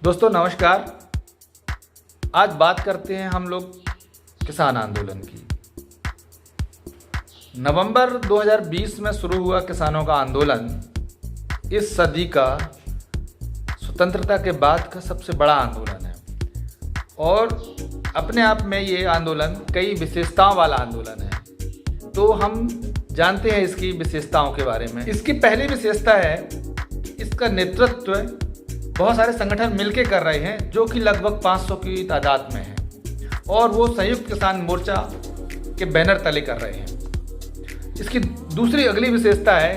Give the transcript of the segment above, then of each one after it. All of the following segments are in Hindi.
दोस्तों नमस्कार। आज बात करते हैं हम लोग किसान आंदोलन की। नवंबर 2020 में शुरू हुआ किसानों का आंदोलन इस सदी का स्वतंत्रता के बाद का सबसे बड़ा आंदोलन है और अपने आप में ये आंदोलन कई विशेषताओं वाला आंदोलन है। तो हम जानते हैं इसकी विशेषताओं के बारे में। इसकी पहली विशेषता है इसका नेतृत्व बहुत सारे संगठन मिलके कर रहे हैं, जो कि लगभग 500 की तादाद में है और वो संयुक्त किसान मोर्चा के बैनर तले कर रहे हैं। इसकी दूसरी अगली विशेषता है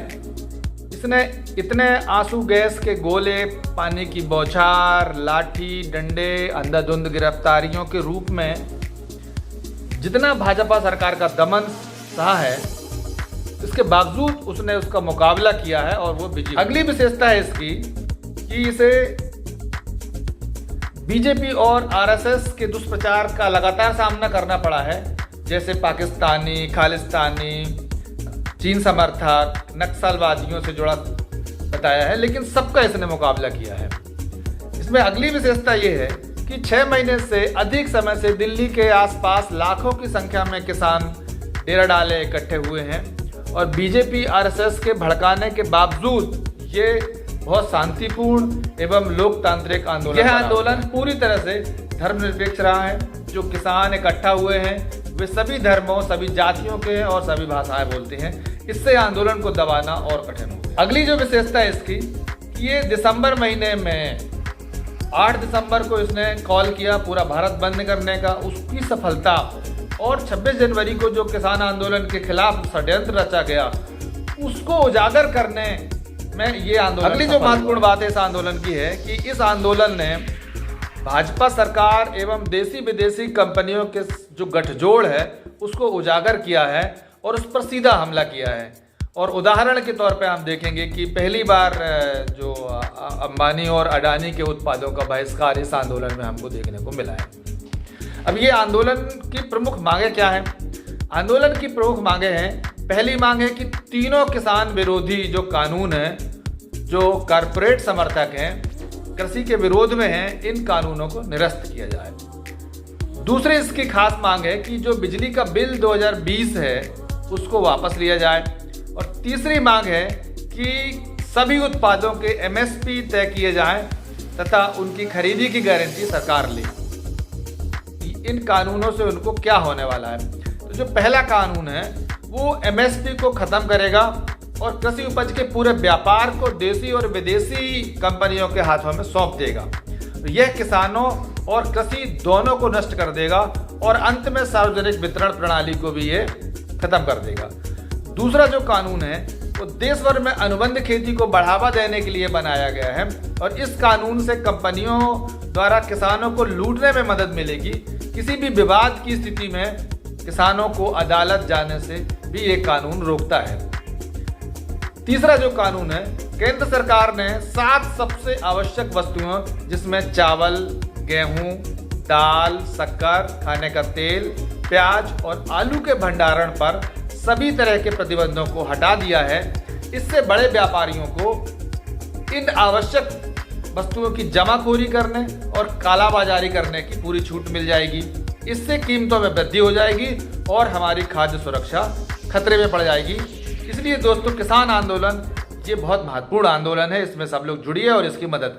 इसने इतने आंसू गैस के गोले, पानी की बौछार, लाठी डंडे, अंधाधुंध गिरफ्तारियों के रूप में जितना भाजपा सरकार का दमन सहा है, इसके बावजूद उसने उसका मुकाबला किया है और वो विजयी। अगली विशेषता है इसकी कि इसे बीजेपी और आरएसएस के दुष्प्रचार का लगातार सामना करना पड़ा है, जैसे पाकिस्तानी, खालिस्तानी, चीन समर्थक, नक्सलवादियों से जुड़ा बताया है, लेकिन सबका इसने मुकाबला किया है। इसमें अगली विशेषता ये है कि 6 महीने से अधिक समय से दिल्ली के आसपास लाखों की संख्या में किसान डेरा डाले इकट्ठे हुए हैं और बीजेपी आरएसएस के भड़काने के बावजूद ये बहुत शांतिपूर्ण एवं लोकतांत्रिक आंदोलन। यह आंदोलन पूरी तरह से धर्मनिरपेक्ष रहा है। जो किसान इकट्ठा हुए हैं वे सभी धर्मों, सभी जातियों के हैं और सभी भाषाएं बोलते हैं। इससे आंदोलन को दबाना और कठिन हो गया। अगली जो विशेषता है इसकी कि ये दिसंबर महीने में 8 दिसंबर को इसने कॉल किया पूरा भारत बंद करने का, उसकी सफलता और 26 जनवरी को जो किसान आंदोलन के खिलाफ षड्यंत्र रचा गया उसको उजागर करने में ये आंदोलन। अगली जो महत्वपूर्ण बात है इस आंदोलन की है कि इस आंदोलन ने भाजपा सरकार एवं देसी विदेशी कंपनियों के जो गठजोड़ है उसको उजागर किया है और उस पर सीधा हमला किया है। और उदाहरण के तौर पे हम देखेंगे कि पहली बार जो अंबानी और अडानी के उत्पादों का बहिष्कार इस आंदोलन में हमको देखने को मिला है। अब ये आंदोलन की प्रमुख मांगे क्या है? आंदोलन की प्रमुख मांगे हैं, पहली मांग है कि तीनों किसान विरोधी जो कानून है, जो कारपोरेट समर्थक हैं, कृषि के विरोध में हैं, इन कानूनों को निरस्त किया जाए। दूसरी इसकी खास मांग है कि जो बिजली का बिल 2020 है उसको वापस लिया जाए। और तीसरी मांग है कि सभी उत्पादों के एमएसपी तय किए जाएं तथा उनकी खरीदी की गारंटी सरकार ले। इन कानूनों से उनको क्या होने वाला है? तो जो पहला कानून है वो एमएसपी को खत्म करेगा और कृषि उपज के पूरे व्यापार को देसी और विदेशी कंपनियों के हाथों में सौंप देगा। यह किसानों और कृषि दोनों को नष्ट कर देगा और अंत में सार्वजनिक वितरण प्रणाली को भी ये खत्म कर देगा। दूसरा जो कानून है वो देश भर में अनुबंध खेती को बढ़ावा देने के लिए बनाया गया है और इस कानून से कंपनियों द्वारा किसानों को लूटने में मदद मिलेगी। किसी भी विवाद की स्थिति में किसानों को अदालत जाने से भी ये कानून रोकता है। तीसरा जो कानून है, केंद्र सरकार ने 7 सबसे आवश्यक वस्तुओं जिसमें चावल, गेहूं, दाल, शक्कर, खाने का तेल, प्याज और आलू के भंडारण पर सभी तरह के प्रतिबंधों को हटा दिया है। इससे बड़े व्यापारियों को इन आवश्यक वस्तुओं की जमाखोरी करने और कालाबाजारी करने की पूरी छूट मिल जाएगी। इससे कीमतों में वृद्धि हो जाएगी और हमारी खाद्य सुरक्षा खतरे में पड़ जाएगी। इसलिए दोस्तों किसान आंदोलन ये बहुत महत्वपूर्ण आंदोलन है, इसमें सब लोग जुड़िए और इसकी मदद